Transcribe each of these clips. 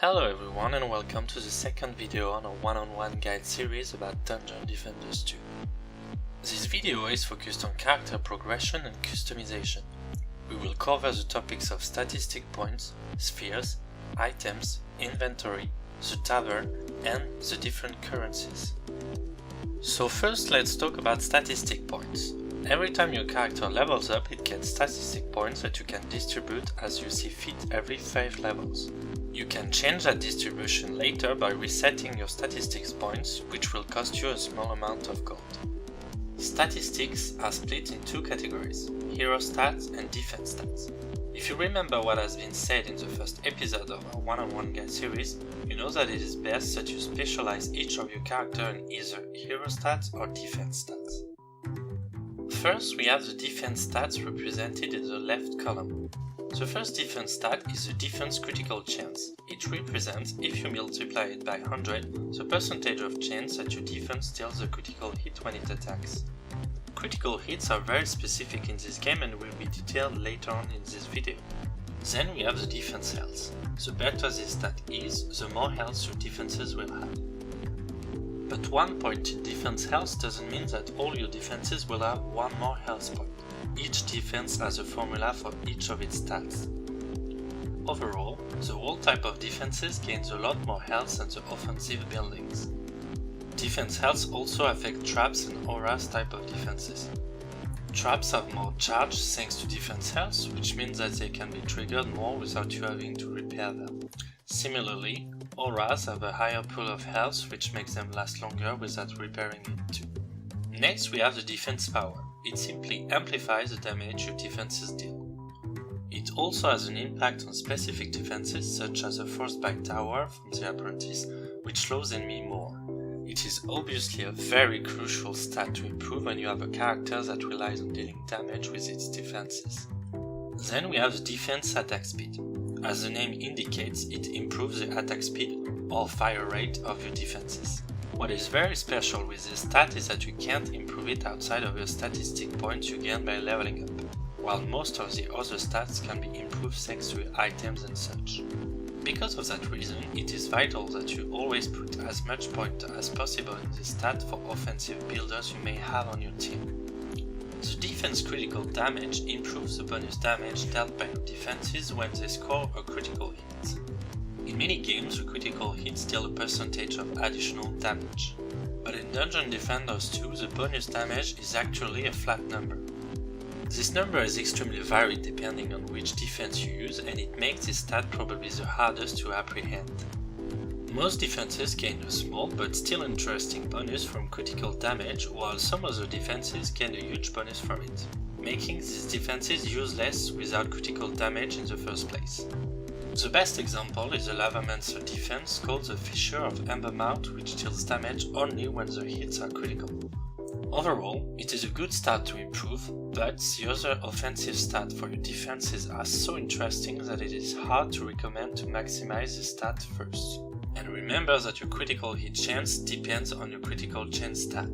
Hello everyone and welcome to the second video on a one-on-one guide series about Dungeon Defenders 2. This video is focused on character progression and customization. We will cover the topics of statistic points, spheres, items, inventory, the tavern, and the different currencies. So first let's talk about statistic points. Every time your character levels up, it gets statistic points that you can distribute as you see fit every 5 levels. You can change that distribution later by resetting your statistics points, which will cost you a small amount of gold. Statistics are split in two categories, hero stats and defense stats. If you remember what has been said in the first episode of our one-on-one guide series, you know that it is best that you specialize each of your character in either hero stats or defense stats. First, we have the defense stats represented in the left column. The first defense stat is the defense critical chance. It represents, if you multiply it by 100, the percentage of chance that your defense deals a critical hit when it attacks. Critical hits are very specific in this game and will be detailed later on in this video. Then we have the defense health. The better this stat is, the more health your defenses will have. But 1 point in defense health doesn't mean that all your defenses will have 1 more health point. Each defense has a formula for each of its stats. Overall, the whole type of defenses gains a lot more health than the offensive buildings. Defense health also affects traps and auras type of defenses. Traps have more charge thanks to defense health, which means that they can be triggered more without you having to repair them. Similarly, auras have a higher pool of health, which makes them last longer without repairing it too. Next, we have the defense power. It simply amplifies the damage your defenses deal. It also has an impact on specific defenses such as a frostbite tower from the apprentice, which slows enemy more. It is obviously a very crucial stat to improve when you have a character that relies on dealing damage with its defenses. Then we have the defense attack speed. As the name indicates, it improves the attack speed or fire rate of your defenses. What is very special with this stat is that you can't improve it outside of your statistic points you gain by leveling up, while most of the other stats can be improved thanks to your items and such. Because of that reason, it is vital that you always put as much point as possible in this stat for offensive builders you may have on your team. The defense critical damage improves the bonus damage dealt by your defenses when they score a critical hit. In many games, the critical hits deal a percentage of additional damage, but in Dungeon Defenders 2 the bonus damage is actually a flat number. This number is extremely varied depending on which defense you use, and it makes this stat probably the hardest to apprehend. Most defenses gain a small but still interesting bonus from critical damage, while some other defenses gain a huge bonus from it, making these defenses useless without critical damage in the first place. The best example is the Lavamancer defense called the Fissure of Embermouth, which deals damage only when the hits are critical. Overall, it is a good start to improve, but the other offensive stats for your defenses are so interesting that it is hard to recommend to maximize the stat first. And remember that your critical hit chance depends on your critical chance stat.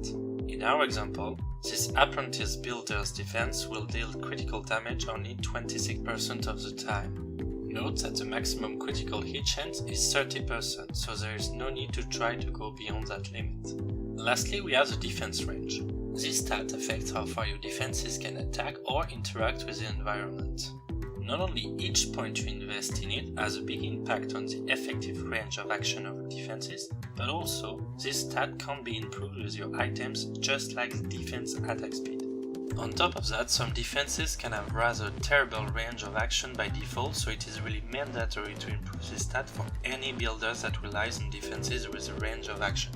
In our example, this apprentice builder's defense will deal critical damage only 26% of the time. Note that the maximum critical hit chance is 30%, so there is no need to try to go beyond that limit. Lastly, we have the defense range. This stat affects how far your defenses can attack or interact with the environment. Not only each point you invest in it has a big impact on the effective range of action of your defenses, but also this stat can be improved with your items just like the defense attack speed. On top of that, some defenses can have rather terrible range of action by default, so it is really mandatory to improve this stat for any builder that relies on defenses with a range of action.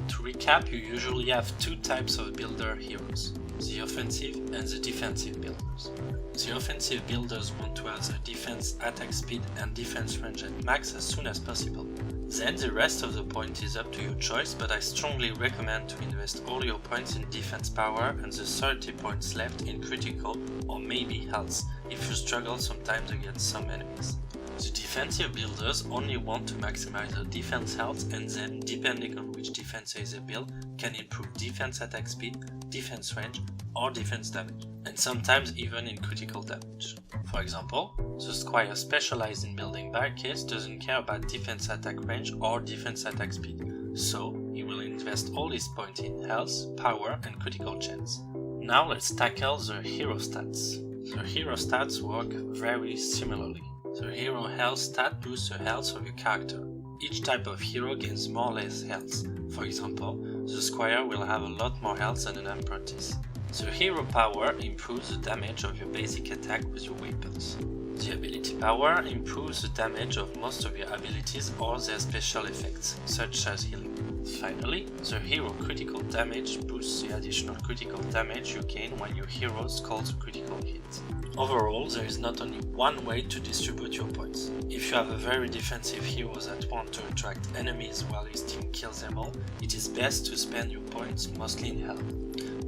To recap, you usually have two types of builder heroes, the offensive and the defensive builders. The offensive builders want to have their defense attack speed and defense range at max as soon as possible. Then the rest of the point is up to your choice, but I strongly recommend to invest all your points in defense power and the 30 points left in critical or maybe health if you struggle sometimes against some enemies. The defensive builders only want to maximize their defense health, and then, depending on which defenses they build, can improve defense attack speed, defense range, or defense damage, and sometimes even in critical damage. For example, The squire specialized in building barricades doesn't care about defense attack range or defense attack speed, so he will invest all his points in health, power and critical chance. Now let's tackle the hero stats. The hero stats work very similarly. The hero health stat boosts the health of your character. Each type of hero gains more or less health. For example, the squire will have a lot more health than an apprentice. The hero power improves the damage of your basic attack with your weapons. The ability power improves the damage of most of your abilities or their special effects, such as healing. Finally, the hero critical damage boosts the additional critical damage you gain when your hero scores a critical hit. Overall, there is not only one way to distribute your points. If you have a very defensive hero that wants to attract enemies while his team kills them all, it is best to spend your points mostly in health.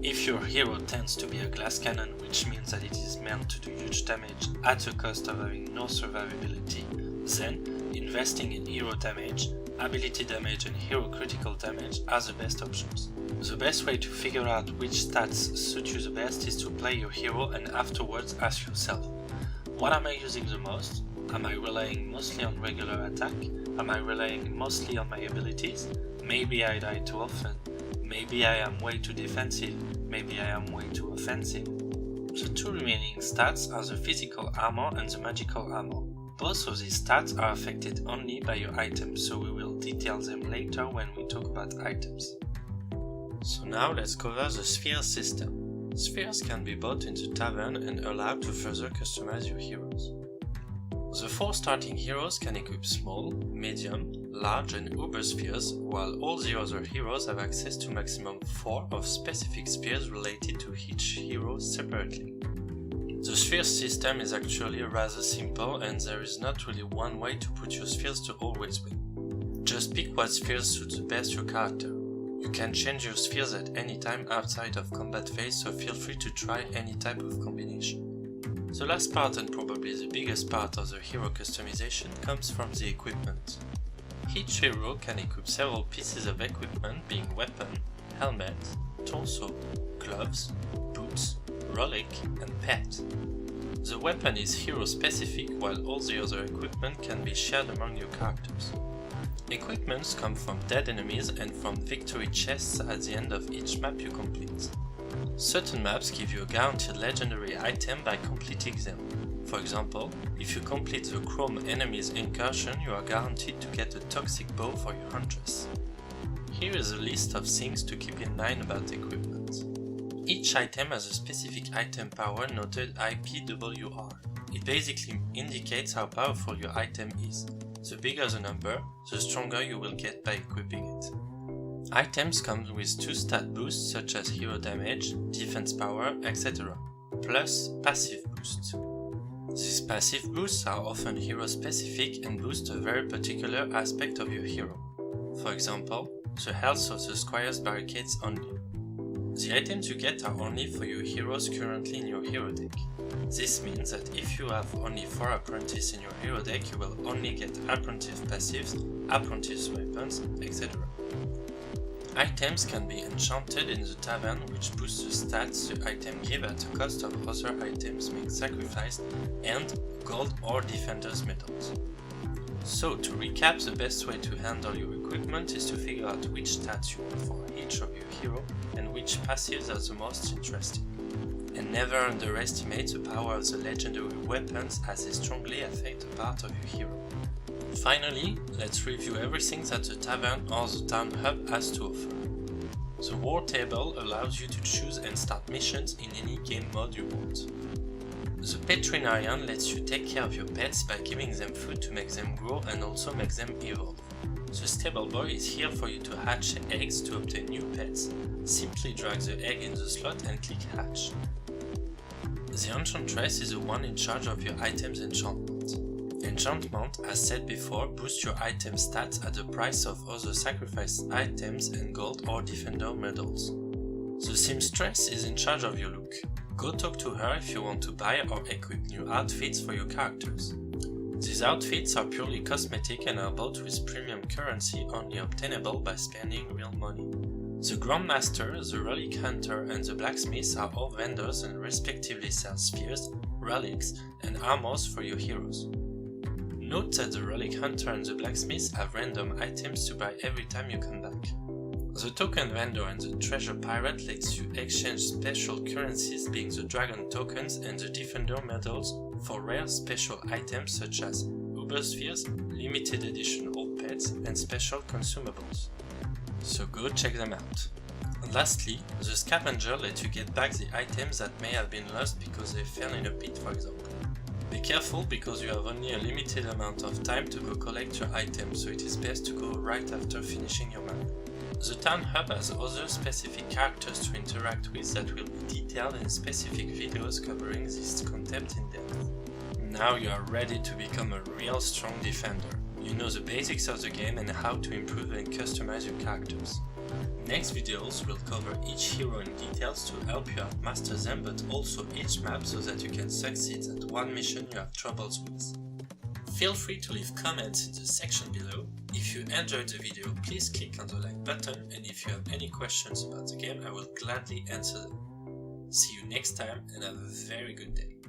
If your hero tends to be a glass cannon, which means that it is meant to do huge damage at the cost of having no survivability, then investing in hero damage, ability damage and hero critical damage are the best options. The best way to figure out which stats suit you the best is to play your hero and afterwards ask yourself, what am I using the most? Am I relying mostly on regular attack? Am I relying mostly on my abilities? Maybe I die too often. Maybe I am way too defensive. Maybe I am way too offensive. The two remaining stats are the physical armor and the magical armor. Both of these stats are affected only by your items, so we will detail them later when we talk about items. So now let's cover the sphere system. Spheres can be bought in the tavern and allowed to further customize your heroes. The 4 starting heroes can equip small, medium, large and uber spheres, while all the other heroes have access to maximum 4 of specific spheres related to each hero separately. The sphere system is actually rather simple and there is not really one way to put your spheres to always win. Just pick what spheres suit the best your character. You can change your spheres at any time outside of combat phase, so feel free to try any type of combination. The last part and probably the biggest part of the hero customization comes from the equipment. Each hero can equip several pieces of equipment being weapon, helmet, torso, gloves, boots, relic and pet. The weapon is hero specific while all the other equipment can be shared among your characters. Equipments come from dead enemies and from victory chests at the end of each map you complete. Certain maps give you a guaranteed legendary item by completing them. For example, if you complete the Chrome Enemy's Incursion, you are guaranteed to get a toxic bow for your huntress. Here is a list of things to keep in mind about equipment. Each item has a specific item power noted IPWR. It basically indicates how powerful your item is. The bigger the number, the stronger you will get by equipping it. Items come with 2 stat boosts such as hero damage, defense power, etc. plus passive boosts. These passive boosts are often hero specific and boost a very particular aspect of your hero. For example, the health of the squire's barricades only. The items you get are only for your heroes currently in your hero deck. This means that if you have only 4 apprentices in your hero deck, you will only get apprentice passives, apprentice weapons, etc. Items can be enchanted in the tavern, which boosts the stats the item gives at the cost of other items being sacrificed and gold or defender's medals. So to recap, the best way to handle your equipment is to figure out which stats you want for each of your hero and which passives are the most interesting. And never underestimate the power of the legendary weapons, as they strongly affect a part of your hero. Finally, let's review everything that the tavern or the town hub has to offer. The war table allows you to choose and start missions in any game mode you want. The veterinarian lets you take care of your pets by giving them food to make them grow and also make them evolve. The stable boy is here for you to hatch eggs to obtain new pets. Simply drag the egg in the slot and click hatch. The enchantress is the one in charge of your item's enchantment. Enchantment, as said before, boosts your item stats at the price of other sacrificed items and gold or defender medals. The seamstress is in charge of your look. Go talk to her if you want to buy or equip new outfits for your characters. These outfits are purely cosmetic and are bought with premium currency only obtainable by spending real money. The Grandmaster, the Relic Hunter and the Blacksmith are all vendors and respectively sell spheres, relics, and armors for your heroes. Note that the relic hunter and the blacksmith have random items to buy every time you come back. The token vendor and the treasure pirate lets you exchange special currencies, being the dragon tokens and the defender medals, for rare special items such as Uber spheres, limited edition old pets, and special consumables. So go check them out. Lastly, the scavenger lets you get back the items that may have been lost because they fell in a pit, for example. Be careful because you have only a limited amount of time to go collect your items, so it is best to go right after finishing your map. The town hub has other specific characters to interact with that will be detailed in specific videos covering this concept in depth. Now you are ready to become a real strong defender. You know the basics of the game and how to improve and customize your characters. Next videos will cover each hero in details to help you master them, but also each map so that you can succeed at one mission you have troubles with. Feel free to leave comments in the section below. If you enjoyed the video, please click on the like button, and if you have any questions about the game, I will gladly answer them. See you next time and have a very good day.